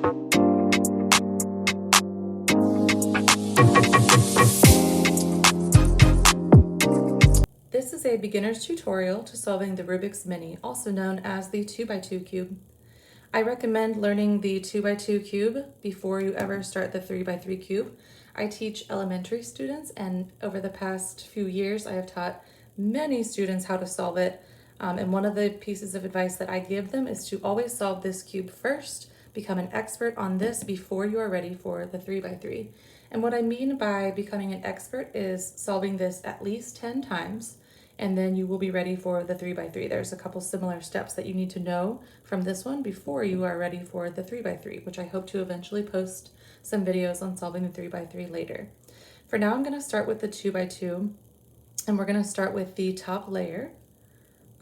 This is a beginner's tutorial to solving the Rubik's Mini, also known as the 2x2 cube. I recommend learning the 2x2 cube before you ever start the 3x3 cube. I teach elementary students, and over the past few years I have taught many students how to solve it. And one of the pieces of advice that I give them is to always solve this cube first, become an expert on this before you are ready for the 3x3. And what I mean by becoming an expert is solving this at least 10 times, and then you will be ready for the 3x3. There's a couple similar steps that you need to know from this one before you are ready for the 3x3, which I hope to eventually post some videos on solving the 3x3 later. For now, I'm going to start with the 2x2, and we're going to start with the top layer,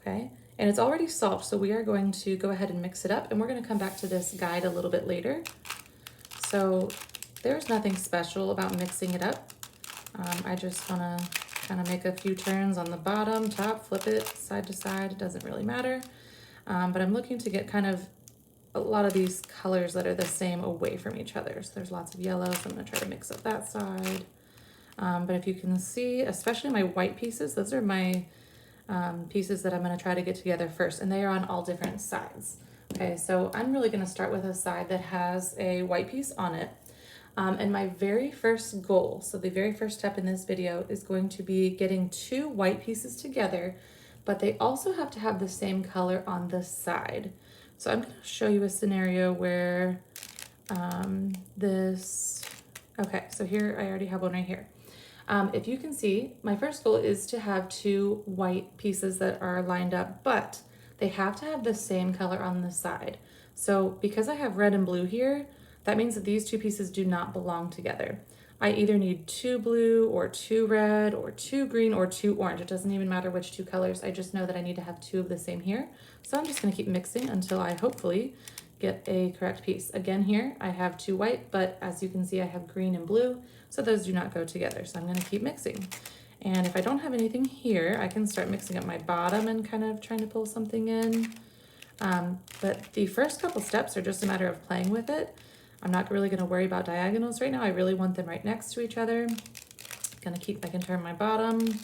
okay? And it's already solved, so we are going to go ahead and mix it up, and we're going to come back to this guide a little bit later. So there's nothing special about mixing it up. I just want to kind of make a few turns on the bottom, top, flip it side to side, it doesn't really matter. But I'm looking to get kind of a lot of these colors that are the same away from each other. So there's lots of yellow, so I'm gonna try to mix up that side. But if you can see, especially my white pieces, those are my pieces that I'm gonna try to get together first, and they are on all different sides. Okay, so I'm really gonna start with a side that has a white piece on it. And my very first goal, so the very first step in this video, is going to be getting two white pieces together, but they also have to have the same color on the side. So I'm going to show you a scenario where okay, so here I already have one right here. If you can see, my first goal is to have two white pieces that are lined up, but they have to have the same color on the side. So because I have red and blue here, that means that these two pieces do not belong together. I either need two blue or two red or two green or two orange. It doesn't even matter which two colors. I just know that I need to have two of the same here. So I'm just gonna keep mixing until I hopefully get a correct piece. Again here, I have two white, but as you can see, I have green and blue, so those do not go together. So I'm gonna keep mixing. And if I don't have anything here, I can start mixing up my bottom and kind of trying to pull something in. But the first couple steps are just a matter of playing with it. I'm not really gonna worry about diagonals right now. I really want them right next to each other. I can turn my bottom.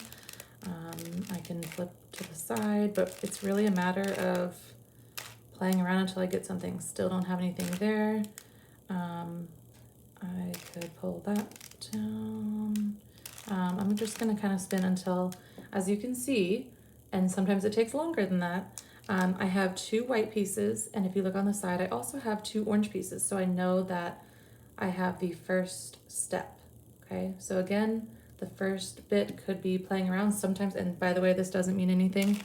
I can flip to the side, but it's really a matter of playing around until I get something. Still don't have anything there. I could pull that down. I'm just gonna kind of spin until, as you can see, and sometimes it takes longer than that, I have two white pieces, and if you look on the side, I also have two orange pieces, so I know that I have the first step, okay? So again, the first bit could be playing around sometimes, and by the way, this doesn't mean anything.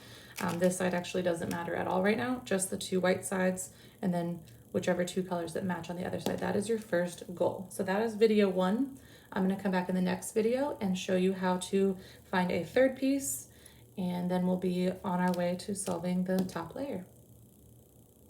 This side actually doesn't matter at all right now, just the two white sides, and then whichever two colors that match on the other side. That is your first goal. So that is video one. I'm gonna come back in the next video and show you how to find a third piece, and then we'll be on our way to solving the top layer.